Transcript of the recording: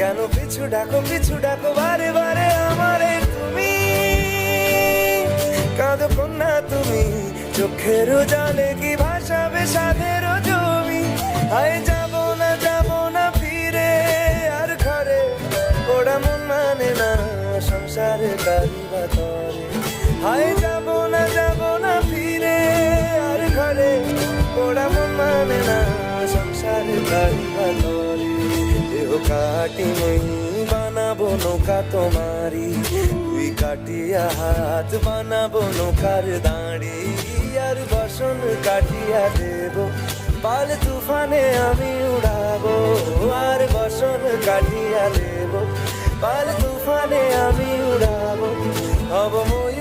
কেন পিছু ডাকো বারে বারে আমারে তুমি, কাঁদো কন্যা তুমি, চোখের জলে কি ভাসাবে সাধের জমি। হায় যাব না ফিরে আর ঘরে, ওরা মন মানে না সংসারে কারিবা তরে। হায় যাব না ফিরে আর ঘরে, ওরা মন মানে না সংসারে কারিবা তরে। দেহ কাটি মই বানাবো নৌকা তোমারি, তুই কাটিয়া হাত বানাবো নৌকার দাঁড়ি। আর বসন কাটিয়া দেব পাল তুফানে আমি উড়াবো, আর বসন কাটিয়া দেব পাল তুফানে আমি উড়াবো। হব মই